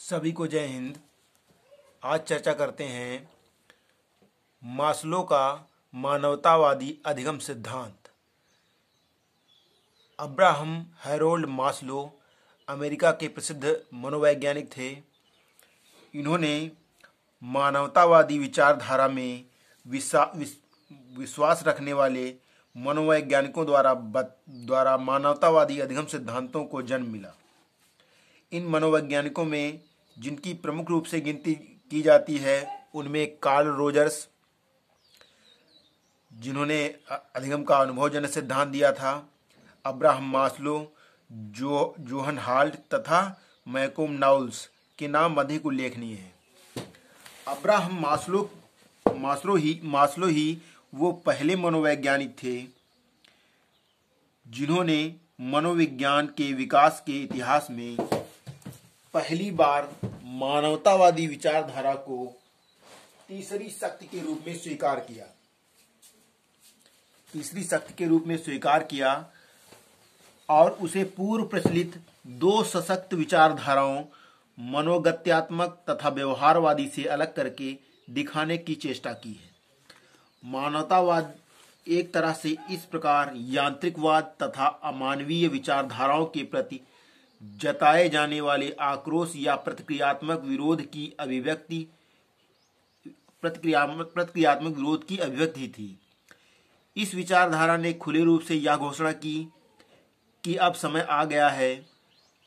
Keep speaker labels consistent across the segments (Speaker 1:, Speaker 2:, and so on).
Speaker 1: सभी को जय हिंद। आज चर्चा करते हैं मास्लो का मानवतावादी अधिगम सिद्धांत। अब्राहम हैरोल्ड मास्लो अमेरिका के प्रसिद्ध मनोवैज्ञानिक थे। इन्होंने मानवतावादी विचारधारा में विश्वास रखने वाले मनोवैज्ञानिकों द्वारा मानवतावादी अधिगम सिद्धांतों को जन्म मिला। इन मनोवैज्ञानिकों में जिनकी प्रमुख रूप से गिनती की जाती है उनमें कार्ल रोजर्स, जिन्होंने अधिगम का अनुभवजन्य सिद्धांत दिया था, अब्राहम मास्लो, जोहन हाल्ट तथा मैकोम नाउल्स के नाम अधिक उल्लेखनीय हैं। अब्राहम मास्लो ही वो पहले मनोवैज्ञानिक थे जिन्होंने मनोविज्ञान के विकास के इतिहास में पहली बार मानवतावादी विचारधारा को तीसरी शक्ति के रूप में स्वीकार किया और उसे पूर्व प्रचलित दो सशक्त विचारधाराओं मनोगत्यात्मक तथा व्यवहारवादी से अलग करके दिखाने की चेष्टा की है। मानवतावाद एक तरह से इस प्रकार यांत्रिकवाद तथा अमानवीय विचारधाराओं के प्रति जताए जाने वाले आक्रोश या प्रतिक्रियात्मक विरोध की अभिव्यक्ति थी। इस विचारधारा ने खुले रूप से यह घोषणा की कि अब समय आ गया है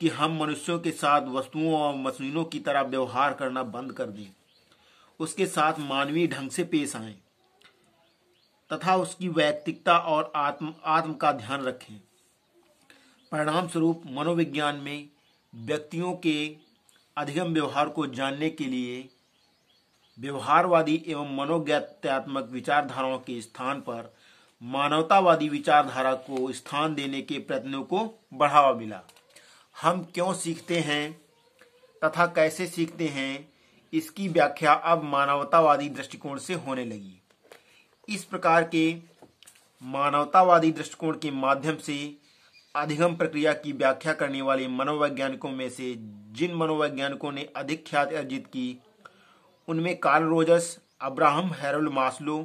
Speaker 1: कि हम मनुष्यों के साथ वस्तुओं और मशीनों की तरह व्यवहार करना बंद कर दें, उसके साथ मानवीय ढंग से पेश आएं तथा उसकी वैयक्तिकता और आत्म का ध्यान रखें। परिणाम स्वरूप मनोविज्ञान में व्यक्तियों के अधिगम व्यवहार को जानने के लिए व्यवहारवादी एवं मनोगत्यात्मक विचारधाराओं के स्थान पर मानवतावादी विचारधारा को स्थान देने के प्रयत्नों को बढ़ावा मिला। हम क्यों सीखते हैं तथा कैसे सीखते हैं, इसकी व्याख्या अब मानवतावादी दृष्टिकोण से होने लगी। इस प्रकार के मानवतावादी दृष्टिकोण के माध्यम से अधिगम प्रक्रिया की व्याख्या करने वाले मनोवैज्ञानिकों में से जिन मनोवैज्ञानिकों ने अधिक ख्याति अर्जित की उनमें Carl Rogers, Abraham Harold Maslow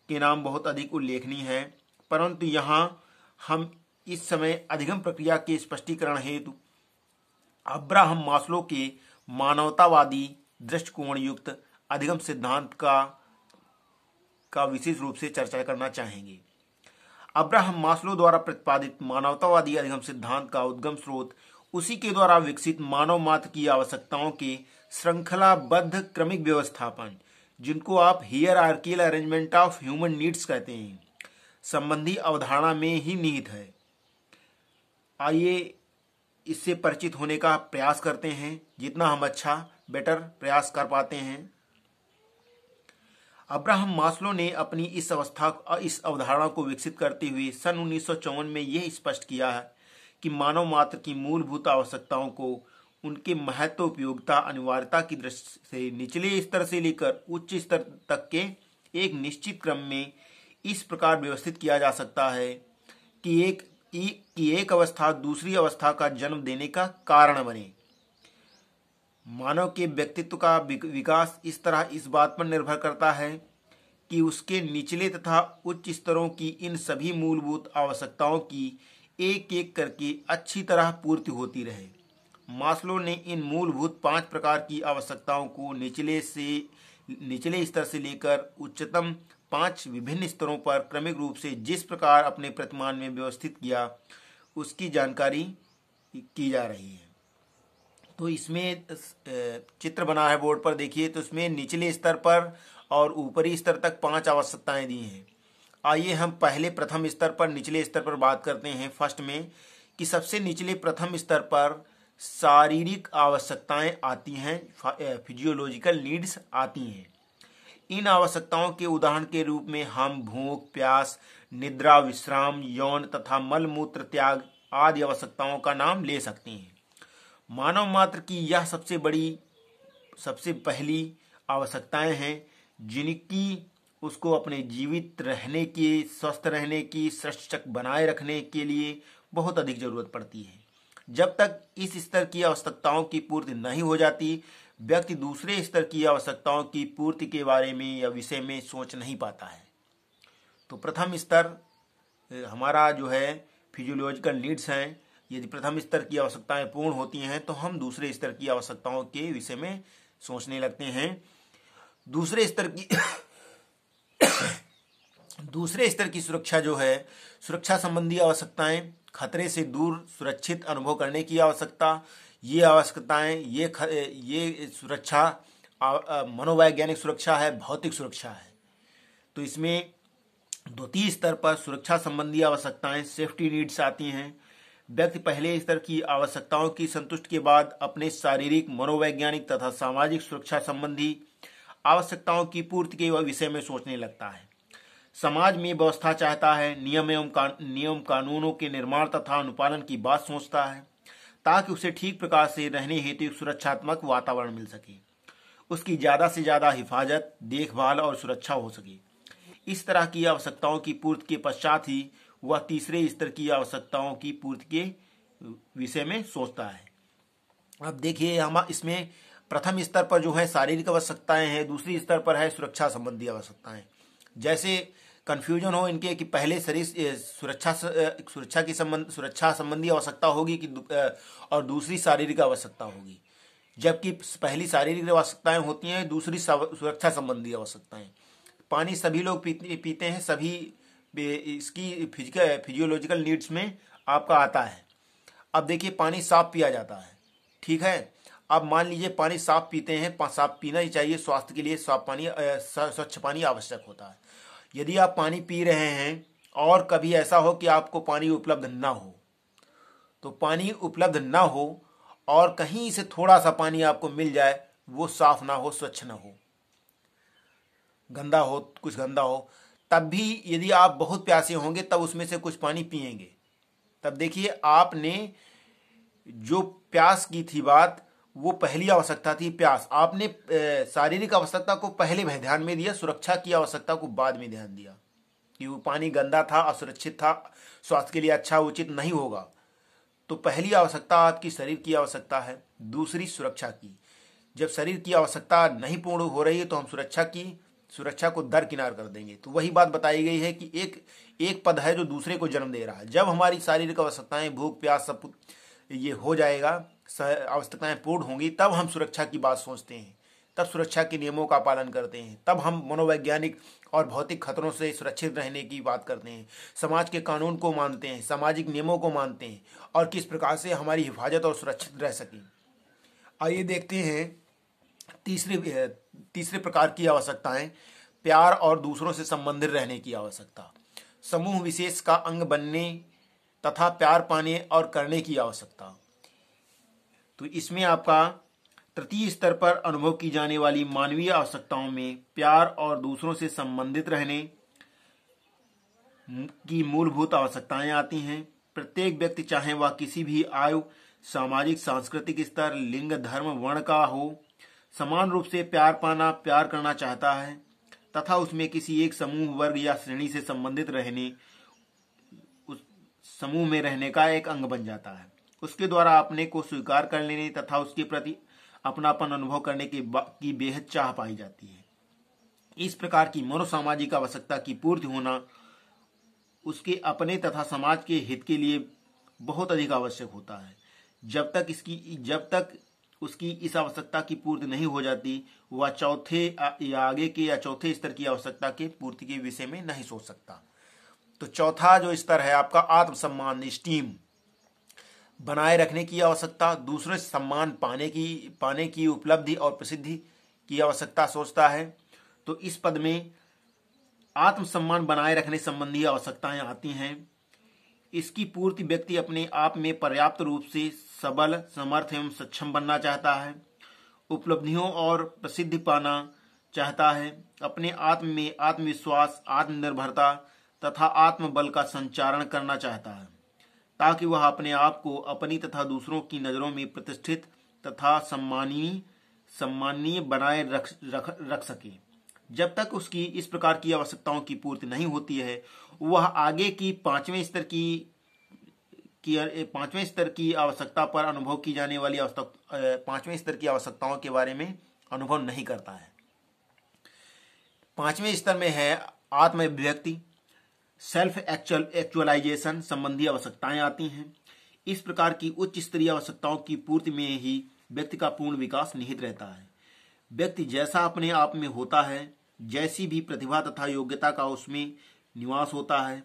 Speaker 1: के नाम बहुत अधिक उल्लेखनीय हैं। परंतु यहाँ हम इस समय अधिगम प्रक्रिया के स्पष्टीकरण हेतु अब्राहम मास्लो के मानवतावादी दृष्टिकोण युक्त अधिगम सिद्धांत का विशेष रूप से चर्चा करना चाहेंगे। अब्राहम मास्लो द्वारा प्रतिपादित मानवतावादी अधिगम सिद्धांत का उद्गम स्रोत उसी के द्वारा विकसित मानव मात्र की आवश्यकताओं के श्रृंखलाबद्ध क्रमिक व्यवस्थापन, जिनको आप hierarchical arrangement of human needs कहते हैं, संबंधी अवधारणा में ही निहित है। आइए इससे परिचित होने का प्रयास करते हैं, जितना हम बेटर प्रयास कर पाते हैं। अब्राहम मास्लो ने अपनी इस अवधारणा को विकसित करते हुए सन 1954 में यह स्पष्ट किया है कि मानव मात्र की मूलभूत आवश्यकताओं को उनके महत्व, उपयोगिता, अनिवार्यता की दृष्टि से निचले स्तर से लेकर उच्च स्तर तक के एक निश्चित क्रम में इस प्रकार व्यवस्थित किया जा सकता है कि एक अवस्था दूसरी अवस्था का जन्म देने का कारण बने। मानव के व्यक्तित्व का विकास इस तरह इस बात पर निर्भर करता है कि उसके निचले तथा उच्च स्तरों की इन सभी मूलभूत आवश्यकताओं की एक एक करके अच्छी तरह पूर्ति होती रहे। मास्लो ने इन मूलभूत 5 प्रकार की आवश्यकताओं को निचले स्तर से लेकर उच्चतम 5 विभिन्न स्तरों पर क्रमिक रूप से जिस प्रकार अपने प्रतिमान में व्यवस्थित किया, उसकी जानकारी की जा रही है। तो इसमें चित्र बना है बोर्ड पर, देखिए। तो इसमें निचले स्तर पर और ऊपरी स्तर तक 5 आवश्यकताएं दी हैं। आइए हम पहले प्रथम स्तर पर, निचले स्तर पर बात करते हैं। फर्स्ट में कि सबसे निचले प्रथम स्तर पर शारीरिक आवश्यकताएं आती हैं, फिजियोलॉजिकल नीड्स आती हैं। इन आवश्यकताओं के उदाहरण के रूप में हम भूख, प्यास, निद्रा, विश्राम, यौन तथा मल मूत्र त्याग आदि आवश्यकताओं का नाम ले सकते हैं। मानव मात्र की यह सबसे पहली आवश्यकताएं हैं जिनकी उसको अपने जीवित रहने की, स्वस्थ रहने की, सृष्टि बनाए रखने के लिए बहुत अधिक जरूरत पड़ती है। जब तक इस स्तर की आवश्यकताओं की पूर्ति नहीं हो जाती, व्यक्ति दूसरे स्तर की आवश्यकताओं की पूर्ति के बारे में या विषय में सोच नहीं पाता है। तो प्रथम स्तर हमारा जो है फिजियोलॉजिकल नीड्स हैं। यदि प्रथम स्तर की आवश्यकताएं पूर्ण होती हैं तो हम दूसरे स्तर की आवश्यकताओं के विषय में सोचने लगते हैं। दूसरे स्तर की सुरक्षा जो है, सुरक्षा संबंधी आवश्यकताएं, खतरे से दूर सुरक्षित अनुभव करने की आवश्यकता, ये आवश्यकताएं, ये सुरक्षा मनोवैज्ञानिक सुरक्षा है, भौतिक सुरक्षा है। तो इसमें द्वितीय स्तर पर सुरक्षा संबंधी आवश्यकताएं, सेफ्टी नीड्स आती हैं। व्यक्ति पहले स्तर की आवश्यकताओं की संतुष्टि के बाद अपने शारीरिक, मनोवैज्ञानिक तथा सामाजिक सुरक्षा संबंधी आवश्यकताओं की पूर्ति के विषय में सोचने लगता है। समाज में व्यवस्था चाहता है, नियम कानूनों के निर्माण तथा अनुपालन की बात सोचता है ताकि उसे ठीक प्रकार से रहने हेतु एक सुरक्षात्मक वातावरण मिल सके, उसकी ज्यादा से ज्यादा हिफाजत, देखभाल और सुरक्षा हो सके। इस तरह की आवश्यकताओं की पूर्ति के पश्चात ही वह तीसरे स्तर की आवश्यकताओं की पूर्ति के विषय में सोचता है। अब देखिए, हम इसमें प्रथम स्तर पर जो है शारीरिक आवश्यकताएं हैं, दूसरी स्तर पर है सुरक्षा संबंधी आवश्यकताएं। जैसे कंफ्यूजन हो इनके कि पहले शरीर सुरक्षा संबंधी आवश्यकता होगी कि और दूसरी शारीरिक आवश्यकता होगी, जबकि पहली शारीरिक आवश्यकताएं होती हैं, दूसरी सुरक्षा संबंधी आवश्यकताएं। पानी सभी लोग पीते हैं, सभी इसकी फिजियोलॉजिकल नीड्स में आपका आता है। अब देखिए, पानी साफ पिया जाता है, ठीक है। अब मान लीजिए पानी साफ पीते हैं, साफ पीना ही चाहिए, स्वास्थ्य के लिए स्वच्छ पानी आवश्यक होता है। यदि आप पानी पी रहे हैं और कभी ऐसा हो कि आपको पानी उपलब्ध ना हो, तो पानी उपलब्ध ना हो और कहीं से थोड़ा सा पानी आपको मिल जाए, वो साफ ना हो, स्वच्छ ना हो, गंदा हो, कुछ गंदा हो, तब भी यदि आप बहुत प्यासे होंगे तब उसमें से कुछ पानी पिएंगे। तब देखिए, आपने जो प्यास की थी बात, वो पहली आवश्यकता थी प्यास, आपने शारीरिक आवश्यकता को पहले ध्यान में दिया, सुरक्षा की आवश्यकता को बाद में ध्यान दिया कि वो पानी गंदा था, असुरक्षित था, स्वास्थ्य के लिए अच्छा उचित नहीं होगा। तो पहली आवश्यकता आपकी शरीर की आवश्यकता है, दूसरी सुरक्षा की। जब शरीर की आवश्यकता नहीं पूर्ण हो रही है तो हम सुरक्षा को दरकिनार कर देंगे। तो वही बात बताई गई है कि एक पद है जो दूसरे को जन्म दे रहा है। जब हमारी शारीरिक आवश्यकताएं, भूख प्यास सब ये हो जाएगा, आवश्यकताएं पूर्ण होंगी, तब हम सुरक्षा की बात सोचते हैं, तब सुरक्षा के नियमों का पालन करते हैं, तब हम मनोवैज्ञानिक और भौतिक खतरों से सुरक्षित रहने की बात करते हैं, समाज के कानून को मानते हैं, सामाजिक नियमों को मानते हैं और किस प्रकार से हमारी हिफाजत और सुरक्षित रह सकें। आइए देखते हैं तीसरे प्रकार की आवश्यकताएं, प्यार और दूसरों से संबंधित रहने की आवश्यकता, समूह विशेष का अंग बनने तथा प्यार पाने और करने की आवश्यकता। तो इसमें आपका तृतीय स्तर पर अनुभव की जाने वाली मानवीय आवश्यकताओं में प्यार और दूसरों से संबंधित रहने की मूलभूत आवश्यकताएं आती हैं। प्रत्येक व्यक्ति, चाहे वह किसी भी आयु, सामाजिक, सांस्कृतिक स्तर, लिंग, धर्म, वर्ण का हो, समान रूप से प्यार करना चाहता है तथा उसमें किसी एक समूह, वर्ग या श्रेणी से संबंधित रहने, उस समूह में रहने का एक अंग बन जाता है। उसके द्वारा अपने को स्वीकार कर लेने तथा उसके प्रति अपनापन अनुभव करने की बेहद चाह पाई जाती है। इस प्रकार की मनोसामाजिक आवश्यकता की पूर्ति होना उसके अपने तथा समाज के हित के लिए बहुत अधिक आवश्यक होता है। जब तक उसकी इस आवश्यकता की पूर्ति नहीं हो जाती, वह चौथे स्तर की आवश्यकता के पूर्ति के विषय में नहीं सोच सकता। तो चौथा जो स्तर है आपका आत्मसम्मान, स्टीम बनाए रखने की आवश्यकता, दूसरे सम्मान पाने की उपलब्धि और प्रसिद्धि की आवश्यकता सोचता है। तो इस पद में आत्मसम्मान बनाए रखने संबंधी आवश्यकताएं आती हैं। इसकी पूर्ति व्यक्ति अपने आप में पर्याप्त रूप से सबल, समर्थ एवं सक्षम बनना चाहता है, उपलब्धियों और प्रसिद्धि पाना चाहता है, अपने आत्म में आत्मविश्वास, आत्मनिर्भरता तथा आत्मबल का संचारण करना चाहता है ताकि वह अपने आप को अपनी तथा दूसरों की नजरों में प्रतिष्ठित तथा सम्माननीय बनाए रख सके। जब तक उसकी इस प्रकार की आवश्यकताओं की पूर्ति नहीं होती है, वह आगे की पांचवें स्तर पांचवें स्तर की आवश्यकता पर अनुभव की जाने वाली पांचवें स्तर की आवश्यकताओं के बारे में अनुभव नहीं करता है। पांचवें स्तर में है आत्म अभिव्यक्ति, सेल्फ एक्चुअलाइजेशन संबंधी आवश्यकताएं आती हैं। इस प्रकार की उच्च स्तरीय आवश्यकताओं की पूर्ति में ही व्यक्ति का पूर्ण विकास निहित रहता है। व्यक्ति जैसा अपने आप में होता है, जैसी भी प्रतिभा तथा योग्यता का उसमें निवास होता है,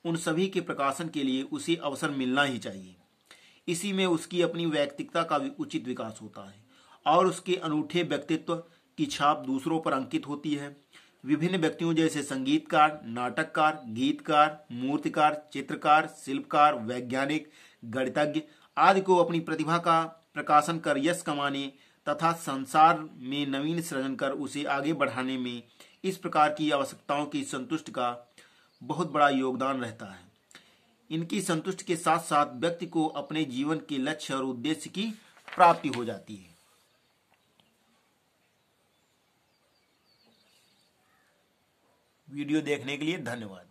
Speaker 1: उन सभी के प्रकाशन के लिए उसे अवसर मिलना ही चाहिए। इसी में उसकी अपनी व्यक्तित्वता का उचित विकास होता है और उसके अनूठे व्यक्तित्व की छाप दूसरों पर अंकित होती है। विभिन्न व्यक्तियों जैसे संगीतकार, नाटककार, गीतकार, मूर्तिकार, चित्रकार, शिल्पकार, वैज्ञानिक, गणितज्ञ आदि को अपनी प्रतिभा का प्रकाशन कर यश कमाने तथा संसार में नवीन सृजन कर उसे आगे बढ़ाने में इस प्रकार की आवश्यकताओं की संतुष्टि का बहुत बड़ा योगदान रहता है। इनकी संतुष्टि के साथ साथ व्यक्ति को अपने जीवन के लक्ष्य और उद्देश्य की प्राप्ति हो जाती है। वीडियो देखने के लिए धन्यवाद।